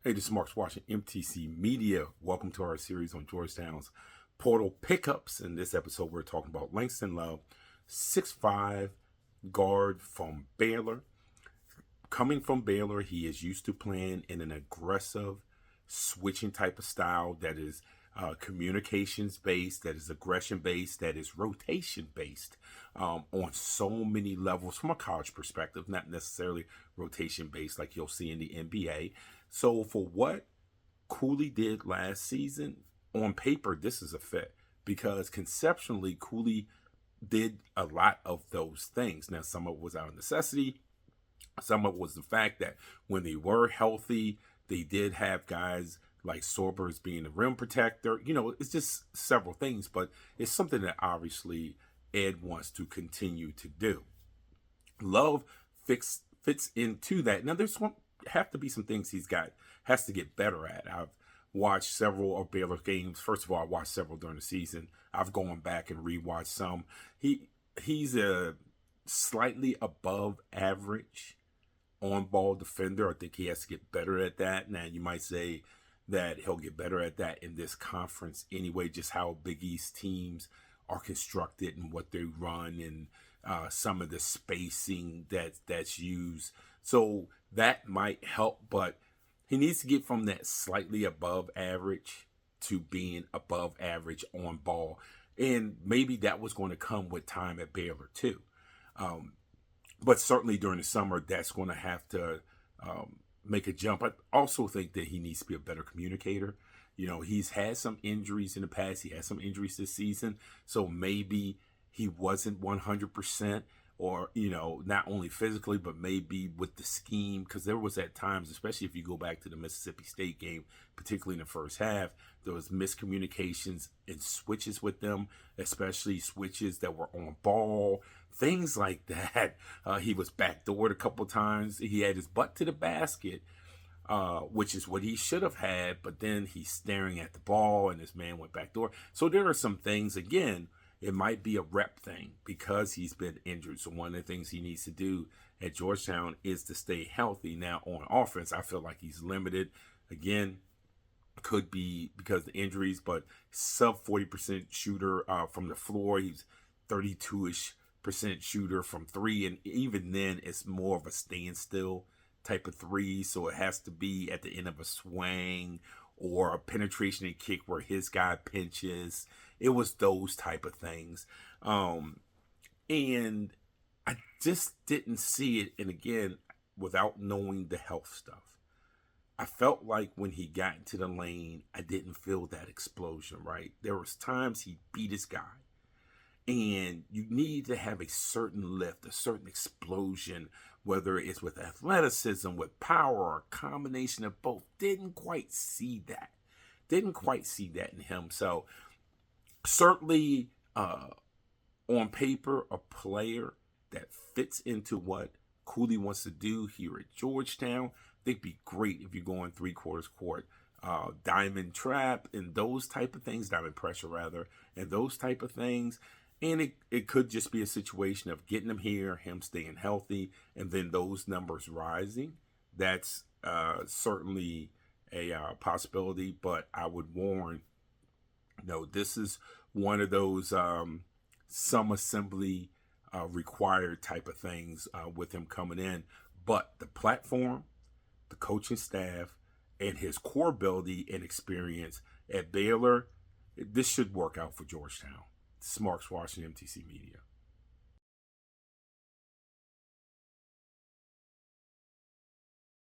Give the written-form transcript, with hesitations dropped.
Hey, this is Mark watching MTC Media. Welcome to our series on Georgetown's portal pickups. In this episode, we're talking about Langston Love, 6'5" guard from Baylor. Coming from Baylor, he is used to playing in an aggressive, switching type of style that is communications based, that is aggression based, that is rotation based on so many levels from a college perspective, not necessarily rotation based like you'll see in the NBA. So for what Cooley did last season, on paper, this is a fit because conceptually, Cooley did a lot of those things. Now, some of it was out of necessity. Some of it was the fact that when they were healthy, they did have guys like Sorbers being the rim protector. You know, it's just several things, but it's something that obviously Ed wants to continue to do. Love fits into that. Now, there's have to be some things has to get better at. I've watched several of Baylor games. First of all, I watched several during the season. I've gone back and rewatched some. He's a slightly above average on-ball defender. I think he has to get better at that. Now, you might say that he'll get better at that in this conference anyway, just how Big East teams are constructed and what they run and some of the spacing that's used. So that might help, but he needs to get from that slightly above average to being above average on ball. And maybe that was going to come with time at Baylor too. But certainly during the summer, that's going to have to make a jump. I also think that he needs to be a better communicator. You know, he's had some injuries in the past. He had some injuries this season. So maybe he wasn't 100%. Or, you know, not only physically, but maybe with the scheme. Because there was at times, especially if you go back to the Mississippi State game, particularly in the first half, there was miscommunications and switches with them, especially switches that were on ball, things like that. He was backdoored a couple times. He had his butt to the basket, which is what he should have had. But then he's staring at the ball and this man went backdoor. So there are some things, again, it might be a rep thing because he's been injured. So one of the things he needs to do at Georgetown is to stay healthy. Now on offense, I feel like he's limited. Again, could be because of the injuries, but sub 40% shooter from the floor. He's 32-ish% shooter from three. And even then, it's more of a standstill type of three. So it has to be at the end of a swing or a penetration and kick where his guy pinches. It was those type of things. And I just didn't see it. And again, without knowing the health stuff, I felt like when he got into the lane, I didn't feel that explosion, right? There was times he beat his guy. And you need to have a certain lift, a certain explosion, whether it's with athleticism, with power, or a combination of both. Didn't quite see that in him. So certainly on paper, a player that fits into what Cooley wants to do here at Georgetown. I think it'd be great if you're going 3/4 court, diamond trap and those type of things, diamond pressure rather, and those type of things. And it could just be a situation of getting him here, him staying healthy, and then those numbers rising. That's certainly a possibility, but I would warn, this is one of those some assembly required type of things with him coming in. But the platform, the coaching staff, and his core ability and experience at Baylor, this should work out for Georgetown. This is Mark Washington, MTC Media.